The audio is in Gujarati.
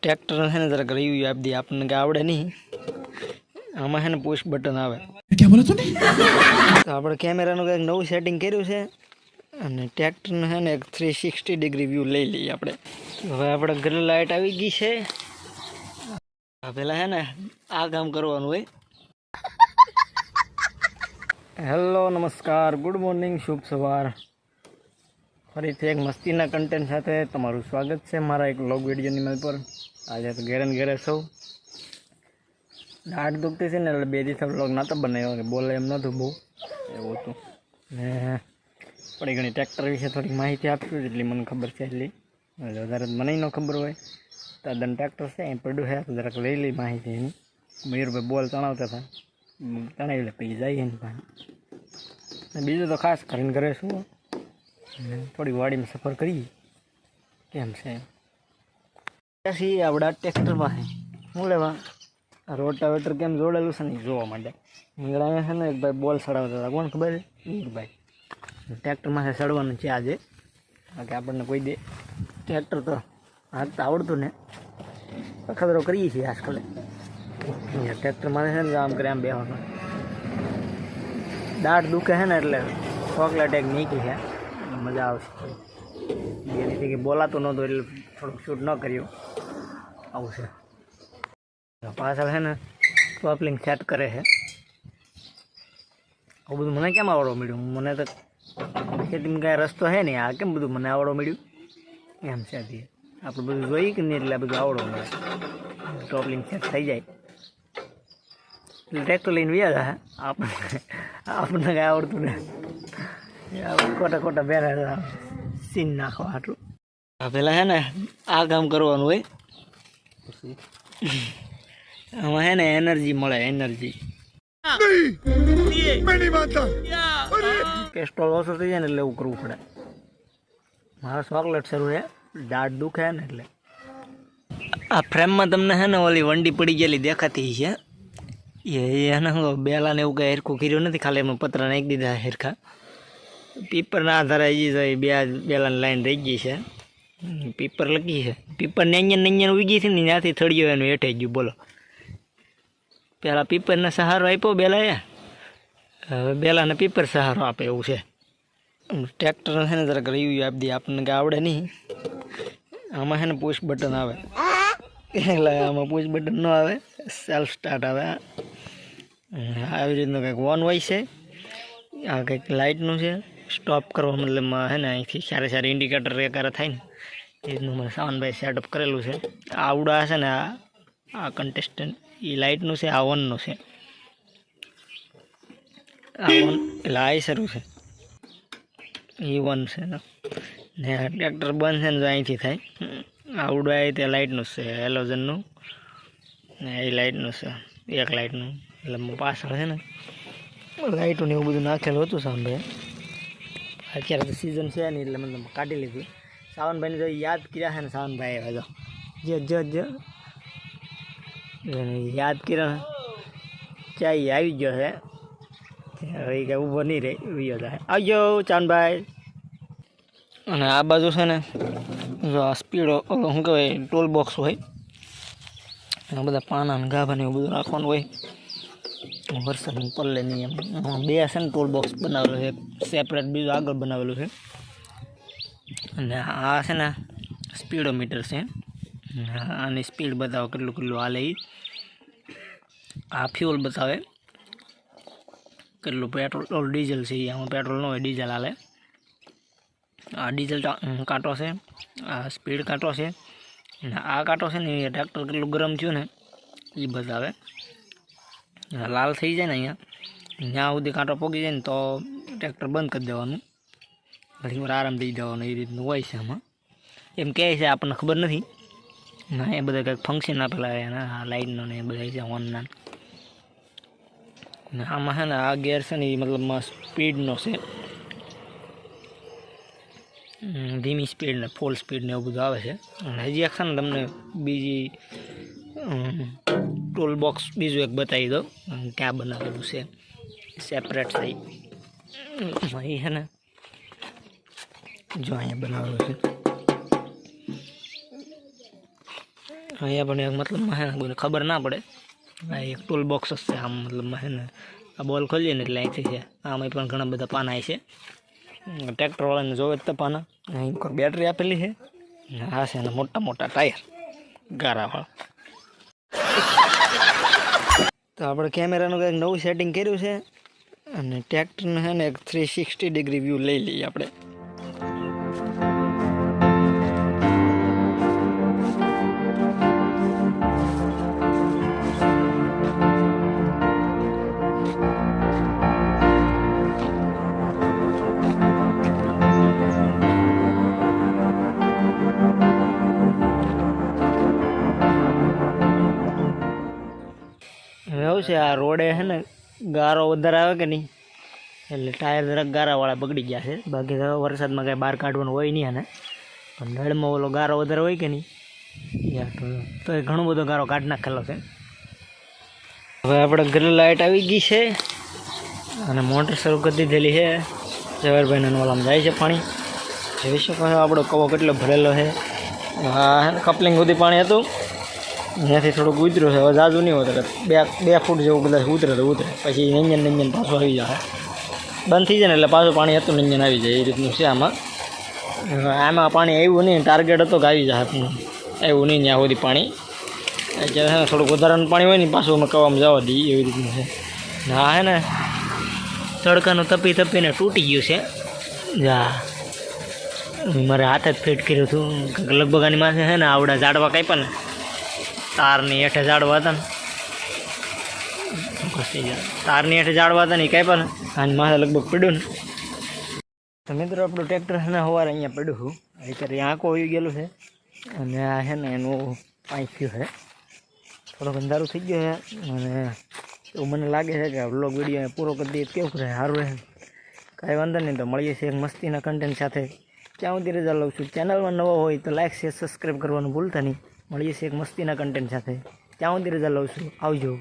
ट्रैक्टर है ना जरा रिव्यू आप दी आपने के आवड़े नहीं आमा है ना पुश बटन आवे क्या बोला तूने तो આપણે કેમેરાનું કંઈક નવું સેટિંગ કર્યું છે અને ટ્રેક્ટરને છે ને એક 360 ડિગ્રી વ્યૂ લઈ લઈએ આપણે હવે આપણે ઘરે લાઇટ આવી ગઈ છે પેલા છે ને આ કામ કરવાનું હોય હેલો નમસ્કાર ગુડ મોર્નિંગ શુભ સવાર ફરીથી એક મસ્તીના કન્ટેન્ટ સાથે તમારું સ્વાગત છે મારા એક વ્લોગ વિડીયોની મેલ પર આજે તો ઘેરે ને ઘેરે સૌ દાઢ દુખતી છે ને એટલે બે દિવસ વ્લોગ નહોતો બનાવ્યો કે બોલે એમ નહોતું બહુ એવું હતું ને થોડી ઘણી ટ્રેક્ટર વિશે થોડીક માહિતી આપશું જેટલી મને ખબર છે એટલી એટલે વધારે મને ન ખબર હોય તદ્દન ટ્રેક્ટર છે એ પડ્યું છે તો જરાક લઈ લઈ માહિતી એની મયુરભાઈ બોલ તણાવતા હતા તણાવી લે પછી જઈએ એની પાસે બીજું તો ખાસ કરીને ઘરે શું થોડી વાડીમાં સફર કરીએ કેમ છે પછી આપણા ટ્રેક્ટરમાં છે શું લેવા રોટાવેટર કેમ જોડેલું છે ને જોવા માટે અહીંયા છે ને એક ભાઈ બોલ ચડાવતા હતા કોણ ખબર એક ભાઈ ટ્રેક્ટરમાં છે ચડવાનું છે આજે બાકી આપણને કોઈ દે ટ્રેક્ટર તો હાથ તો આવડતું ને ખબરો કરીએ છીએ આજકાલ ટ્રેક્ટરમાં છે ને આમ કરે આમ બેવાનું દાઢ દુખે છે ને એટલે ચોકલેટ એક નીકળી છે મજા આવશે એની જગ્યાએ બોલાતું નહોતું એટલે થોડુંક શૂટ ન કર્યું આવું છે પાછળ છે ને સ્વાપલિંગ સેટ કરે છે આવું બધું મને કેમ આવડવા મળ્યું મને તો ખેતીમાં કાંઈ રસ્તો છે નહીં આ કેમ બધું મને આવડવા મળ્યું એમ છે આપણે બધું જોઈએ કે નહીં એટલે આ બધું આવડવા મળે સ્ટોપલિંગ સેટ થઈ જાય એટલે ટ્રેક્ટર લઈને વ્યા હે આપણને કાંઈ આવડતું ને ખોટા ખોટા પહેરા સીન નાખવા આટલું પેલા છે ને આ કામ કરવાનું હોય આમાં છે ને એનર્જી મળે એનર્જી પેસ્ટ્રોલ ઓછો થઈ જાય ને એટલે એવું કરવું પડે મારા ચોકલેટ શરૂ છે દાઢ દુખે ને એટલે આ ફ્રેમમાં તમને છે ને ઓલી વંડી પડી ગયેલી દેખાતી છે એને બેલાને એવું કંઈ હેરખું કર્યું નથી ખાલી એમાં પતરા નાખી દીધા હેરખા પીપરના આધારે હજી બેલાની લાઈન રહી ગઈ છે પીપર લગી છે પીપર નેഞ്ഞન ઉગી છે ને ત્યાંથી થળિયો એનું હેઠે ગયું બોલો પહેલાં પીપરને સહારો આપ્યો બેલાએ હવે બેલાને પીપર સહારો આપે એવું છે ટ્રેક્ટર છે ને જરાક રિવ્યુ આપી દઈએ આપણને કે આવડે નહીં આમાં છે ને પુશ બટન આવે એટલે આમાં પુશ બટન ન આવે સેલ્ફ સ્ટાર્ટ આવે આવી રીતનું કંઈક ઓન હોય છે આ કંઈક લાઇટનું છે સ્ટોપ કરવા મતલબમાં છે ને અહીંથી સારે સારી ઇન્ડિકેટર એકારે થાય ને એ રીતનું મને સાવનભાઈ સેટઅપ કરેલું છે આવડા છે ને આ કન્ટેસ્ટન્ટ એ લાઇટનું છે આ ઓનનું છે આ ઓન એટલે આ શરૂ છે એ વન છે ને ટ્રેક્ટર બંધ છે ને જો અહીંથી થાય આવડું આવે તે લાઇટનું છે હેલોજનનું ને એ લાઇટનું છે એક લાઇટનું એટલે પાછળ છે ને લાઇટું ને એવું બધું નાખેલું હતું સાવનભાઈ અત્યારે તો સિઝન છે નહીં એટલે મને કાઢી લીધી સાવનભાઈને જો યાદ કર્યા છે ને સાવનભાઈ આવ્યા જો યાદ કર્યા ચાઈ આવી ગયો છે હવે કંઈ ઊભો નહીં રહે વિયો થાય આવજો ચાંદભાઈ અને આ બાજુ છે ને જો આ સ્પીડો શું કહેવાય ટોલ બોક્સ હોય એમાં બધા પાના ને ગાભા ને એવું બધું રાખવાનું હોય વરસાદ પડલે નહીં એમ બે છે ને ટોલ બોક્સ બનાવેલું છે સેપરેટ બીજું આગળ બનાવેલું છે અને આ છે ને સ્પીડોમીટર છે આની સ્પીડ બતાવો કેટલું કેટલું હાલે એ આ ફ્યુલ બતાવે કેટલું પેટ્રોલ ડીઝલ છે આમાં પેટ્રોલ ન હોય ડીઝલ હાલે આ ડીઝલ કાંટો છે આ સ્પીડ કાંટો છે અને આ કાંટો છે ને એ ટ્રેક્ટર કેટલું ગરમ થયું ને એ બતાવે લાલ થઈ જાય ને અહીંયા ત્યાં સુધી કાંટો પોગી જાય ને તો ટ્રેક્ટર બંધ કરી દેવાનું ઘણી વાર આરામ દઈ દેવાનું એ રીતનું હોય છે આમાં એમ કહે છે આપણને ખબર નથી ના એ બધા કંઈક ફંક્શન આપેલા એના આ લાઇટનો ને એ બધા છે ઓનના ને આમાં છે ને આ ગેર છે ને એ મતલબમાં સ્પીડનો છે ધીમી સ્પીડ ને ફૂલ સ્પીડ ને એવું બધું આવે છે અને હજી એક છે ને તમને બીજી ટૂલ બોક્સ બીજું એક બતાવી દો ક્યાં બનાવેલું છે સેપરેટ થઈ એ છે ને જો અહીંયા બનાવેલું છે અહીંયા પણ એક મતલબમાં હે ને કોઈને ખબર ના પડે, આ એક ટૂલ બોક્સ જ છે આમ, મતલબમાં હે ને આ બોલ ખોલીએ ને એટલે અહીંથી છે, આમાં પણ ઘણા બધા પાના છે, ટ્રેક્ટરવાળાને જોવે જ તો પાના, અહીં કોઈ બેટરી આપેલી છે, આ છે ને મોટા મોટા ટાયર ગારાવાળા. તો આપણે કેમેરાનું કંઈક નવું સેટિંગ કર્યું છે અને ટ્રેક્ટરને છે ને એક 360 ડિગ્રી વ્યૂ લઈ લઈએ આપણે. એવું છે આ રોડે છે ને ગારો વધારે આવે કે નહીં એટલે ટાયર જરાક ગારાવાળા બગડી ગયા છે, બાકી તો વરસાદમાં કાંઈ બહાર કાઢવાનું હોય નહીં. અને પણ નળમાં ઓલો ગારો વધારે હોય કે નહીં યાર, તો એ ઘણો બધો ગારો કાઢી નાખેલો છે. હવે આપણે ઘરે લાઇટ આવી ગઈ છે અને મોટર શરૂ કરી દીધેલી છે. ઝવેરભાઈને ઓલામાં જાય છે પાણી, જોઈ શકો છો આપણો કવો કેટલો ભરેલો છે. હા કપલિંગ સુધી પાણી હતું, અહીંયાથી થોડુંક ઉતર્યું છે, હવે જાજુ નહીં ઉતરે, 2 ફૂટ જેવું કદાચ ઉતરે તો ઉતરે, પછી ઇન્જન પાછું આવી જાય, બંધ થઈ જાય ને એટલે પાછું પાણી હતું ઇન્જન આવી જાય, એ રીતનું છે આમાં. આમાં પાણી આવ્યું નહીં, ટાર્ગેટ હતો કે આવી જાય પણ આવ્યું નહીં ત્યાં સુધી પાણી. અત્યારે થોડુંક વધારાનું પાણી હોય ને પાછું અમે કવામાં જવા દઈએ એવી રીતનું છે. હા હે ને તડકાનું તપી તપીને તૂટી ગયું છે. જા મારે હાથે જ ફિટ કર્યું હતું, લગભગ આની માથે છે ને આવડા ઝાડવા કાપ્યા ને, તારની હેઠે ઝાડવા હતા ને, તારની હેઠે ઝાડવા હતા ને એ કાપ્યા ને, આની માથે લગભગ પડ્યું ને. તો મિત્રો આપણું ટ્રેક્ટર છે ને સવારે અહીંયા પડ્યું છું, અત્યારે આંકો આવી ગયેલું છે અને આ છે ને એનું પાંચ થયું છે, થોડોક અંધારું થઈ ગયો છે. અને એવું મને લાગે છે કે આ વ્લોગ વિડીયો પૂરો કરી દઈએ કેવું રહે, સારું રહે. કાંઈ વાંધો નહીં, તો મળીએ છીએ એક મસ્તીના કન્ટેન્ટ સાથે. ત્યાં સુધી રજા લઉં છું. ચેનલમાં નવો હોય તો લાઈક શેર સબસ્ક્રાઈબ કરવાનું ભૂલતા નહીં. મળીએ છીએ એક મસ્તીના કન્ટેન્ટ સાથે. ત્યાં સુધી રજા લઉં છું. આવજો.